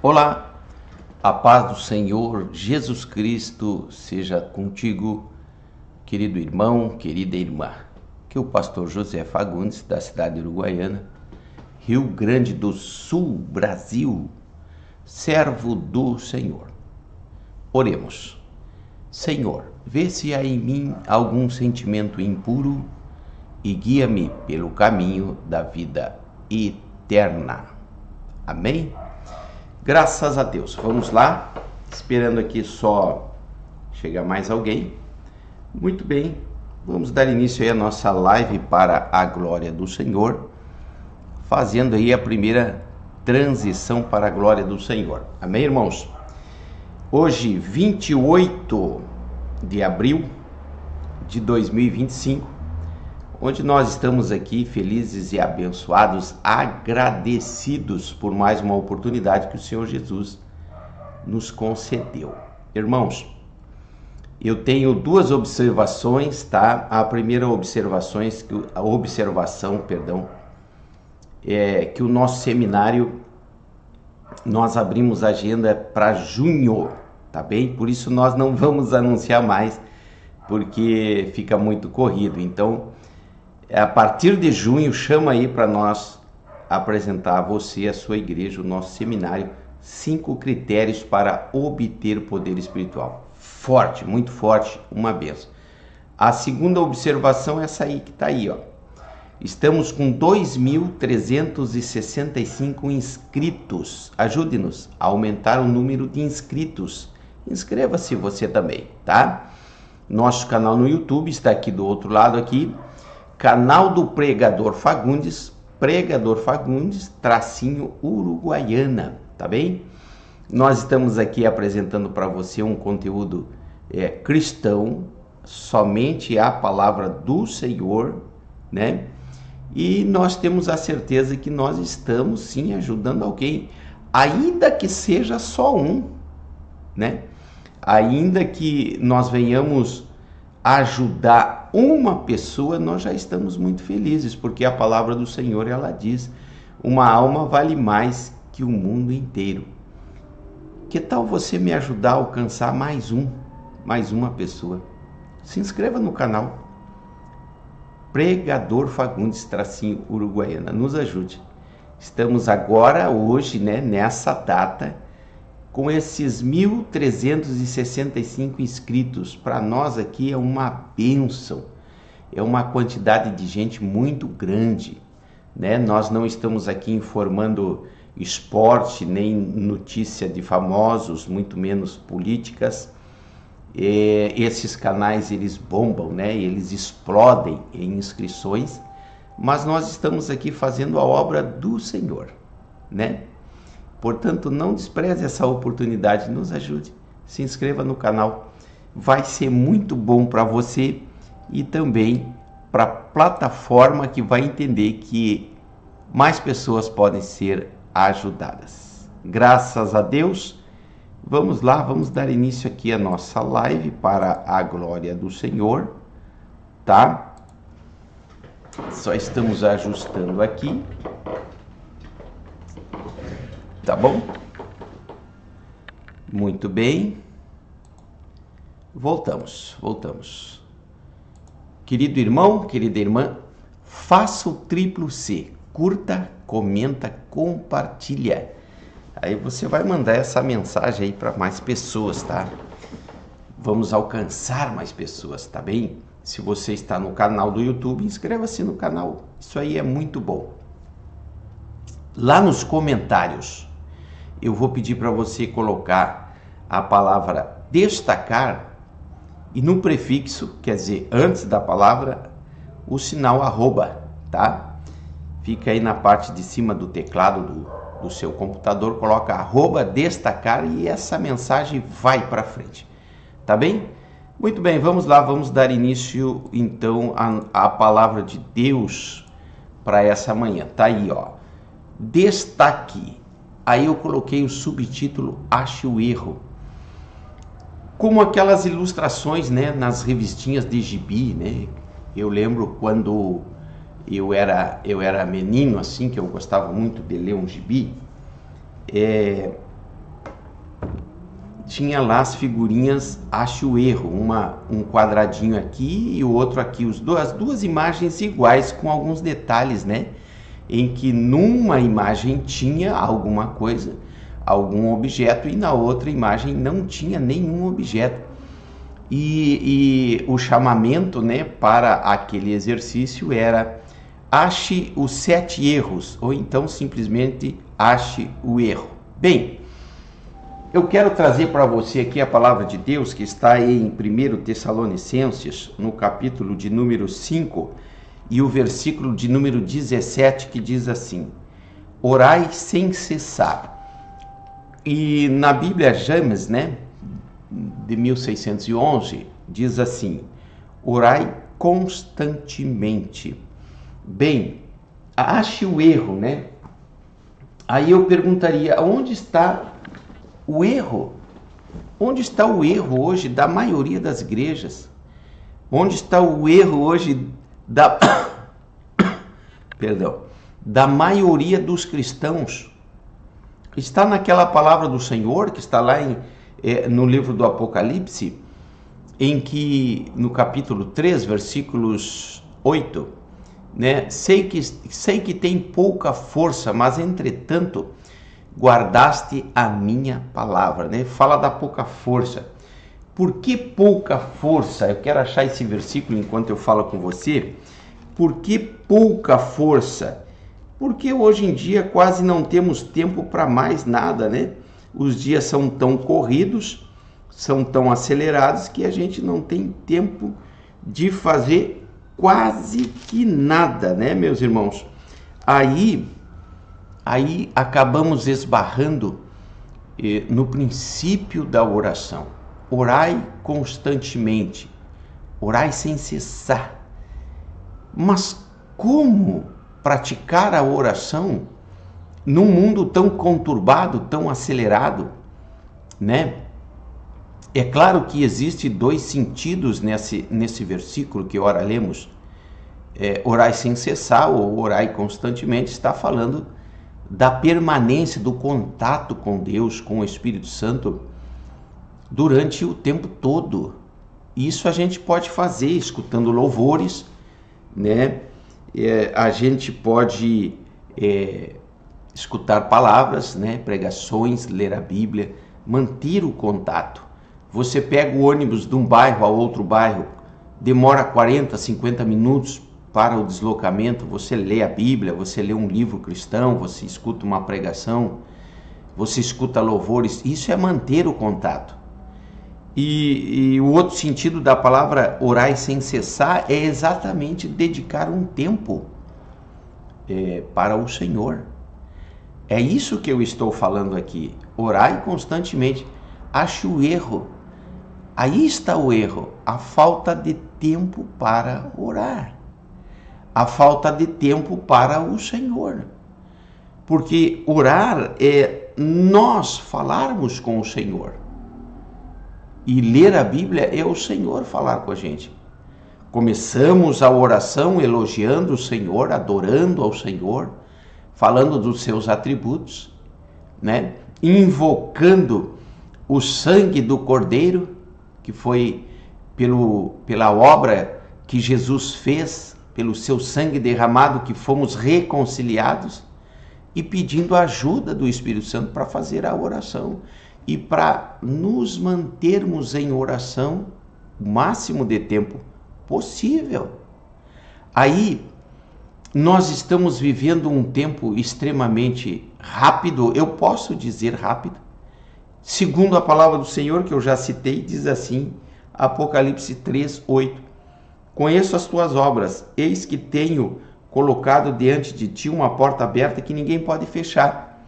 Olá, a paz do Senhor Jesus Cristo seja contigo, querido irmão, querida irmã. Que o pastor José Fagundes, da cidade de Uruguaiana, Rio Grande do Sul, Brasil, servo do Senhor. Oremos. Senhor, vê se há em mim algum sentimento impuro e guia-me pelo caminho da vida eterna. Amém? Graças a Deus. Vamos lá, esperando aqui só chegar mais alguém. Muito bem, vamos dar início aí à nossa live para a glória do Senhor, fazendo aí a primeira transição para a glória do Senhor. Amém, irmãos? Hoje, 28 de abril de 2025, onde nós estamos aqui felizes e abençoados, agradecidos por mais uma oportunidade que o Senhor Jesus nos concedeu. Irmãos, eu tenho duas observações, tá? A primeira observação é que o nosso seminário, nós abrimos a agenda para junho, tá bem? Por isso nós não vamos anunciar mais, porque fica muito corrido. Então, a partir de junho, chama aí para nós apresentar a você, a sua igreja, o nosso seminário, 5 critérios para obter poder espiritual. Forte, muito forte, uma benção. A segunda observação é essa aí que está aí, ó. Estamos com 2.365 inscritos. Ajude-nos a aumentar o número de inscritos. Inscreva-se você também, tá? Nosso canal no YouTube está aqui do outro lado aqui. Canal do Pregador Fagundes, tracinho Uruguaiana, tá bem? Nós estamos aqui apresentando para você um conteúdo cristão, somente a palavra do Senhor, né? E nós temos a certeza que nós estamos sim ajudando alguém, ainda que seja só um, né? Ainda que nós venhamos ajudar uma pessoa, nós já estamos muito felizes, porque a palavra do Senhor, ela diz, uma alma vale mais que o mundo inteiro. Que tal você me ajudar a alcançar mais uma pessoa? Se inscreva no canal Pregador Fagundes, tracinho Uruguaiana, nos ajude. Estamos agora, hoje, né, nessa data, com esses 1.365 inscritos. Para nós aqui é uma bênção, é uma quantidade de gente muito grande, né? Nós não estamos aqui informando esporte, nem notícia de famosos, muito menos políticas. Esses canais, eles bombam, né? Eles explodem em inscrições, mas nós estamos aqui fazendo a obra do Senhor, né? Portanto, não despreze essa oportunidade, nos ajude, se inscreva no canal, vai ser muito bom para você e também para a plataforma, que vai entender que mais pessoas podem ser ajudadas. Graças a Deus, vamos lá, vamos dar início aqui à nossa live para a glória do Senhor, tá? Só estamos ajustando aqui. Tá bom? Muito bem. Voltamos. Querido irmão, querida irmã, faça o triplo C. Curta, comenta, compartilha. Aí você vai mandar essa mensagem aí para mais pessoas, tá? Vamos alcançar mais pessoas, tá bem? Se você está no canal do YouTube, inscreva-se no canal. Isso aí é muito bom. Lá nos comentários, eu vou pedir para você colocar a palavra destacar e no prefixo, quer dizer, antes da palavra, o sinal arroba, tá? Fica aí na parte de cima do teclado do seu computador, coloca arroba destacar e essa mensagem vai para frente, tá bem? Muito bem, vamos lá, vamos dar início então à palavra de Deus para essa manhã. Tá aí, ó. Destaque. Aí eu coloquei o subtítulo Ache o Erro. Como aquelas ilustrações, né, nas revistinhas de gibi, né? Eu lembro quando eu era menino, assim, que eu gostava muito de ler um gibi. tinha lá as figurinhas ache o erro, um quadradinho aqui e o outro aqui, as duas imagens iguais com alguns detalhes, né? Em que numa imagem tinha alguma coisa, algum objeto, e na outra imagem não tinha nenhum objeto. E o chamamento, né, para aquele exercício era ache os 7 erros, ou então simplesmente ache o erro. Bem, eu quero trazer para você aqui a palavra de Deus que está aí em 1 Tessalonicenses, no capítulo de número 5, e o versículo de número 17, que diz assim: orai sem cessar. E na Bíblia James, né, de 1611, diz assim: orai constantemente. Bem, ache o erro, né? Aí eu perguntaria, onde está o erro? Onde está o erro hoje da maioria das igrejas? Onde está o erro hoje da maioria dos cristãos? Está naquela palavra do Senhor que está lá no livro do Apocalipse, em que no capítulo 3, versículos 8, né? Sei que tem pouca força, mas entretanto guardaste a minha palavra, né? Fala da pouca força. Por que pouca força? Eu quero achar esse versículo enquanto eu falo com você. Por que pouca força? Porque hoje em dia quase não temos tempo para mais nada, né? Os dias são tão corridos, são tão acelerados que a gente não tem tempo de fazer quase que nada, né, meus irmãos? Aí acabamos esbarrando no princípio da oração. Orai constantemente, orai sem cessar. Mas como praticar a oração num mundo tão conturbado, tão acelerado, né? É claro que existe 2 sentidos nesse versículo que ora lemos. Orai sem cessar ou orai constantemente está falando da permanência, do contato com Deus, com o Espírito Santo durante o tempo todo. Isso a gente pode fazer escutando louvores, né? A gente pode escutar palavras, né? Pregações, ler a Bíblia, manter o contato. Você pega o ônibus de um bairro a outro bairro, demora 40, 50 minutos para o deslocamento, você lê a Bíblia, você lê um livro cristão, você escuta uma pregação, você escuta louvores, isso é manter o contato. E o outro sentido da palavra orai sem cessar é exatamente dedicar um tempo para o Senhor. É isso que eu estou falando aqui. Orai constantemente. Ache o erro. Aí está o erro. A falta de tempo para orar. A falta de tempo para o Senhor. Porque orar é nós falarmos com o Senhor. E ler a Bíblia é o Senhor falar com a gente. Começamos a oração elogiando o Senhor, adorando ao Senhor, falando dos seus atributos, né? Invocando o sangue do Cordeiro, que foi pela obra que Jesus fez, pelo seu sangue derramado que fomos reconciliados, e pedindo a ajuda do Espírito Santo para fazer a oração. E para nos mantermos em oração o máximo de tempo possível. Aí nós estamos vivendo um tempo extremamente rápido, eu posso dizer rápido, segundo a palavra do Senhor que eu já citei, diz assim, Apocalipse 3, 8: conheço as tuas obras, eis que tenho colocado diante de ti uma porta aberta que ninguém pode fechar.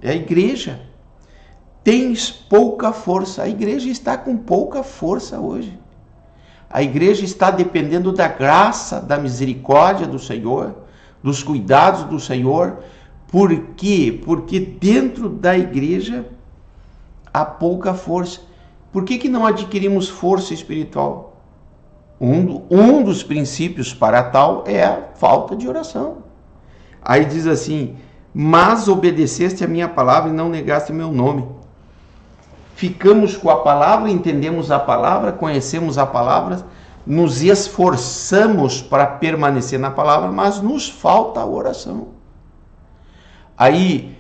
É a igreja. Tens pouca força. A igreja está com pouca força hoje. A igreja está dependendo da graça, da misericórdia do Senhor, dos cuidados do Senhor. Por quê? Porque dentro da igreja há pouca força. Por que não adquirimos força espiritual? Um dos princípios para tal é a falta de oração. Aí diz assim: mas obedeceste a minha palavra e não negaste o meu nome. ficamos com a palavra, entendemos a palavra, conhecemos a palavra, nos esforçamos para permanecer na palavra, mas nos falta a oração. Aí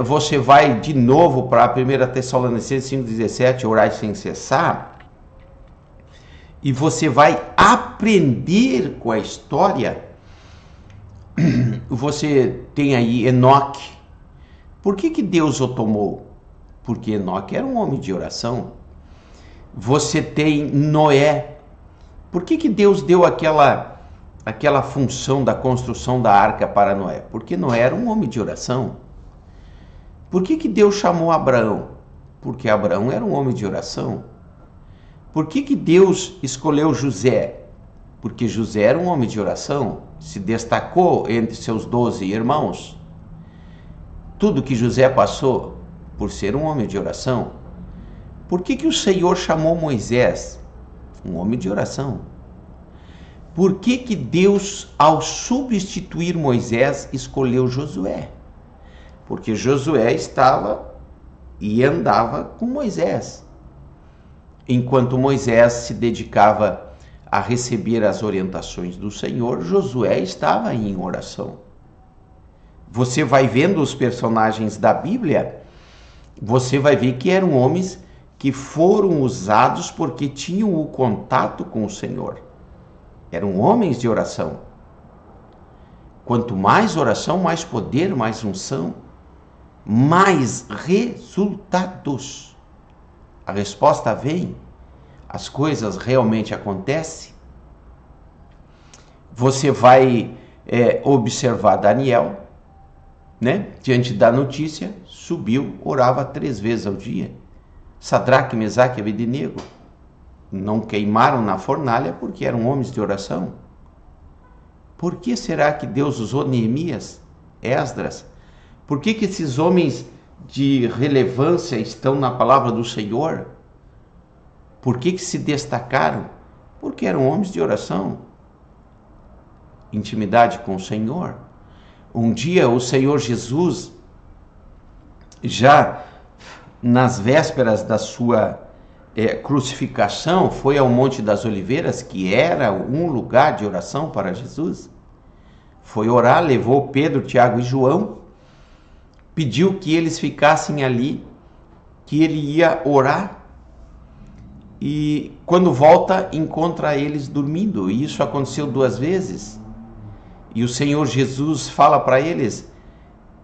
você vai de novo para 1 Tessalonicenses 5,17, orai sem cessar, e você vai aprender com a história. Você tem aí Enoque. Por que Deus o tomou? Porque Enoque era um homem de oração. Você tem Noé. Por que Deus deu aquela função da construção da arca para Noé? Porque Noé era um homem de oração. Por que Deus chamou Abraão? Porque Abraão era um homem de oração. Por que Deus escolheu José? Porque José era um homem de oração, se destacou entre seus 12 irmãos. Tudo que José passou por ser um homem de oração. Por que o Senhor chamou Moisés? Um homem de oração. Por que Deus, ao substituir Moisés, escolheu Josué? Porque Josué estava e andava com Moisés. Enquanto Moisés se dedicava a receber as orientações do Senhor, Josué estava em oração. Você vai vendo os personagens da Bíblia, você vai ver que eram homens que foram usados porque tinham o contato com o Senhor. Eram homens de oração. Quanto mais oração, mais poder, mais unção, mais resultados. A resposta vem, as coisas realmente acontecem. Você vai observar Daniel, né? Diante da notícia, subiu, orava 3 vezes ao dia. Sadraque, Mesaque e Abednego não queimaram na fornalha porque eram homens de oração. Por que será que Deus usou Neemias, Esdras? Por que esses homens de relevância estão na palavra do Senhor? Por que se destacaram? Porque eram homens de oração, intimidade com o Senhor. Um dia o Senhor Jesus, já nas vésperas da sua crucificação, foi ao Monte das Oliveiras, que era um lugar de oração para Jesus. Foi orar, levou Pedro, Tiago e João, pediu que eles ficassem ali, que ele ia orar. E quando volta, encontra eles dormindo. E isso aconteceu 2 vezes. E o Senhor Jesus fala para eles: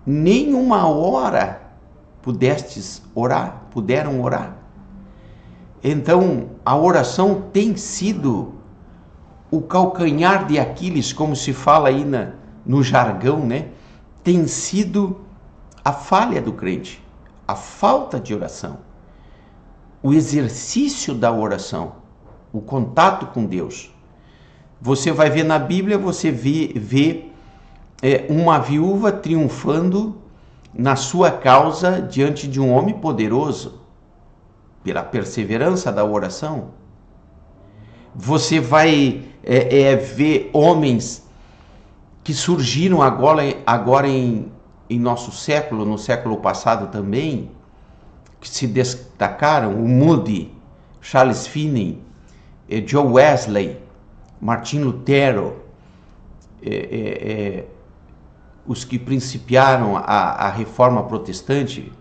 nem 1 hora puderam orar. Então, a oração tem sido o calcanhar de Aquiles, como se fala aí no jargão, né? Tem sido a falha do crente, a falta de oração, o exercício da oração, o contato com Deus. Você vai ver na Bíblia, você vê uma viúva triunfando na sua causa diante de um homem poderoso, pela perseverança da oração. Você vai ver homens que surgiram agora em nosso século, no século passado também, que se destacaram: o Moody, Charles Finney, Joe Wesley, Martin Lutero, os que principiaram a reforma protestante.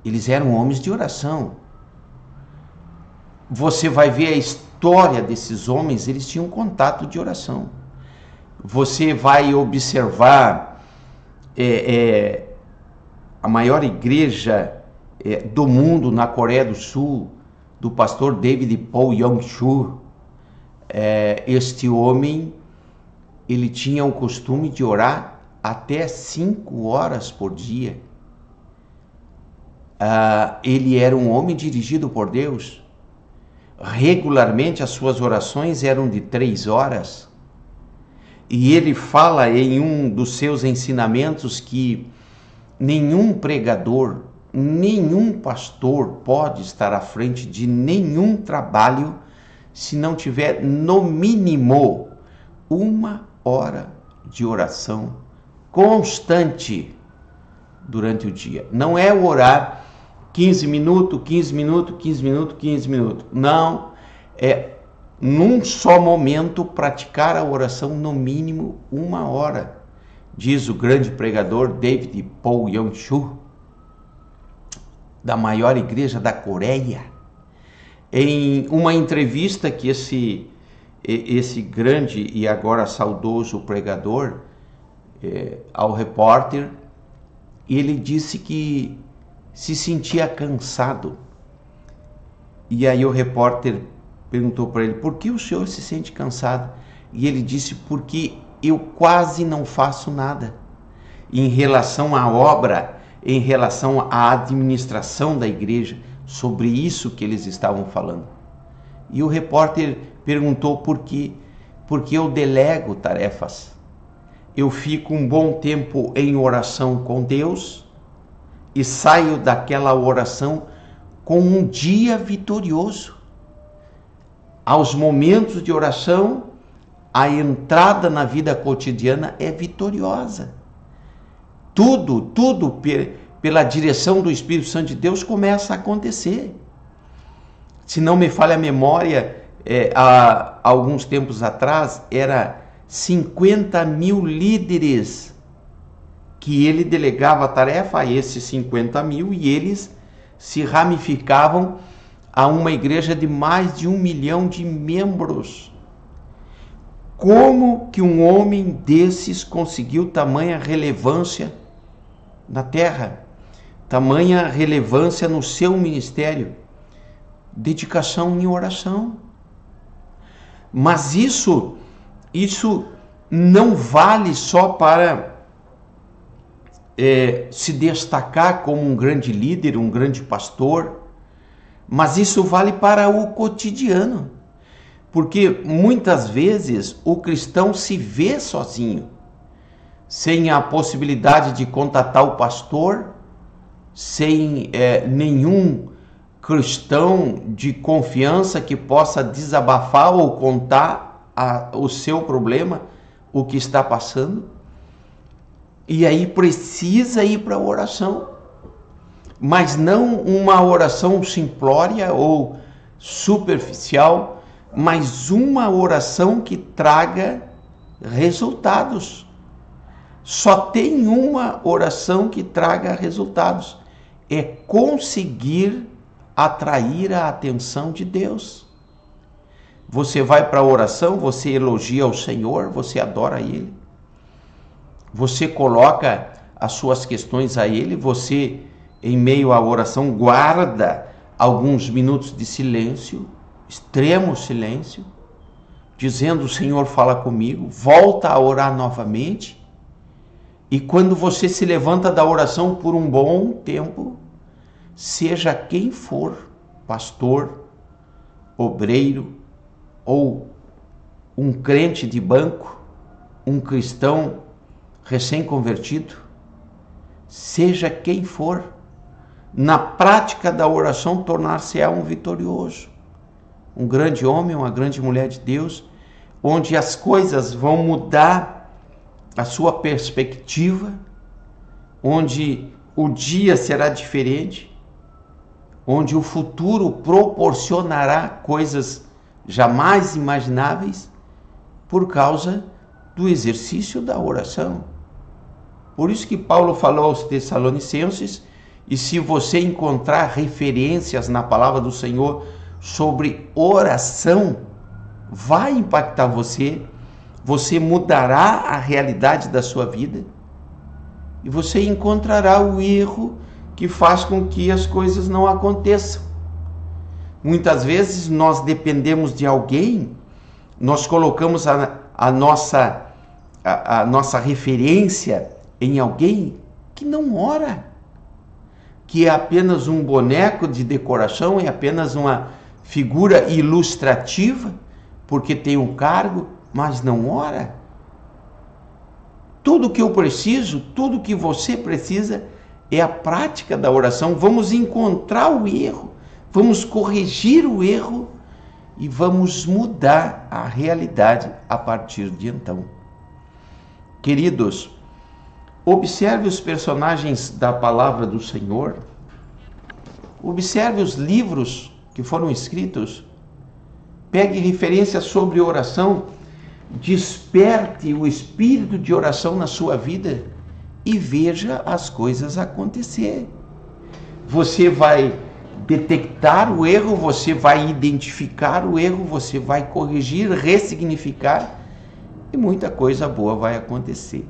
Eles eram homens de oração. Você vai ver a história desses homens, eles tinham contato de oração. Você vai observar a maior igreja do mundo na Coreia do Sul, do pastor David Paul Yong-Chul. Este homem, ele tinha o costume de orar até 5 horas por dia. Ele era um homem dirigido por Deus. Regularmente as suas orações eram de 3 horas. E ele fala em um dos seus ensinamentos que nenhum pregador, nenhum pastor pode estar à frente de nenhum trabalho se não tiver no mínimo 1 hora de oração constante durante o dia. Não é o orar 15 minutos, 15 minutos, 15 minutos, 15 minutos. Não, é num só momento praticar a oração no mínimo 1 hora. Diz o grande pregador David Paul Yong-Chu, da maior igreja da Coreia, em uma entrevista que esse grande e agora saudoso pregador ao repórter, ele disse que se sentia cansado. E aí o repórter perguntou para ele: por que o senhor se sente cansado? E ele disse: porque eu quase não faço nada em relação à obra, em relação à administração da igreja, sobre isso que eles estavam falando. E o repórter perguntou por quê? Porque eu delego tarefas. Eu fico um bom tempo em oração com Deus e saio daquela oração com um dia vitorioso. Aos momentos de oração, a entrada na vida cotidiana é vitoriosa. Tudo pela direção do Espírito Santo de Deus começa a acontecer. Se não me falha a memória, há alguns tempos atrás, era 50 mil líderes que ele delegava a tarefa a esses 50 mil, e eles se ramificavam a uma igreja de mais de 1 milhão de membros. Como que um homem desses conseguiu tamanha relevância na terra? Tamanha relevância no seu ministério? Dedicação em oração. Mas isso não vale só para se destacar como um grande líder, um grande pastor, mas isso vale para o cotidiano. Porque muitas vezes o cristão se vê sozinho, sem a possibilidade de contatar o pastor, sem nenhum cristão de confiança que possa desabafar ou contar o seu problema, o que está passando. E aí precisa ir para a oração, mas não uma oração simplória ou superficial, mas uma oração que traga resultados. Só tem uma oração que traga resultados: é conseguir atrair a atenção de Deus. Você vai para a oração, você elogia o Senhor, você adora Ele, você coloca as suas questões a Ele, você, em meio à oração, guarda alguns minutos de silêncio, extremo silêncio, dizendo: o Senhor fala comigo, volta a orar novamente. E quando você se levanta da oração por um bom tempo, seja quem for, pastor, obreiro, ou um crente de banco, um cristão recém-convertido, seja quem for, na prática da oração tornar-se-á um vitorioso, um grande homem, uma grande mulher de Deus, onde as coisas vão mudar a sua perspectiva, onde o dia será diferente, onde o futuro proporcionará coisas jamais imagináveis por causa do exercício da oração. Por isso que Paulo falou aos Tessalonicenses, e se você encontrar referências na palavra do Senhor sobre oração, vai impactar você, você mudará a realidade da sua vida e você encontrará o erro que faz com que as coisas não aconteçam. Muitas vezes nós dependemos de alguém, nós colocamos a nossa referência em alguém que não ora, que é apenas um boneco de decoração, é apenas uma figura ilustrativa, porque tem um cargo, mas não ora. Tudo que eu preciso, tudo que você precisa é a prática da oração. Vamos encontrar o erro, vamos corrigir o erro e vamos mudar a realidade a partir de então. Queridos, observe os personagens da palavra do Senhor Observe os livros que foram escritos. Pegue referências sobre oração. Desperte o espírito de oração na sua vida e veja as coisas acontecer. Você vai detectar o erro, você vai identificar o erro, você vai corrigir, ressignificar e muita coisa boa vai acontecer.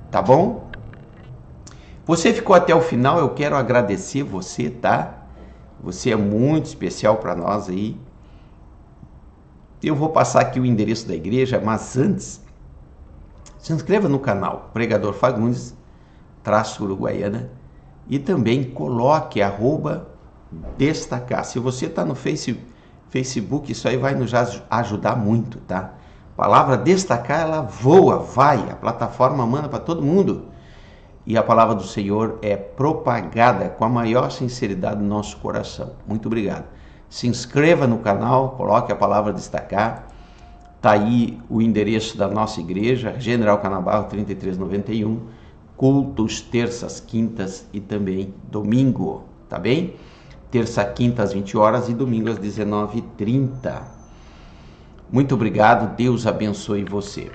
Tá bom? Você ficou até o final, eu quero agradecer você, tá? Você é muito especial para nós aí. Eu vou passar aqui o endereço da igreja, mas antes, se inscreva no canal Pregador Fagundes, _Uruguaiana, e também coloque @destacar. Se você está no Facebook, isso aí vai nos ajudar muito, tá? A palavra destacar, ela voa, vai, a plataforma manda para todo mundo. E a palavra do Senhor é propagada com a maior sinceridade no nosso coração. Muito obrigado. Se inscreva no canal, coloque a palavra destacar. Está aí o endereço da nossa igreja, General Canabarro 3391, cultos terças, quintas e também domingo, tá bem? Terça, quinta às 20 horas e domingo às 19h30. Muito obrigado, Deus abençoe você.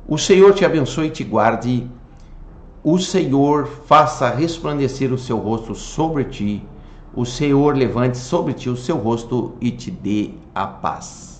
O Senhor te abençoe e te guarde. O Senhor faça resplandecer o seu rosto sobre ti. O Senhor levante sobre ti o seu rosto e te dê a paz.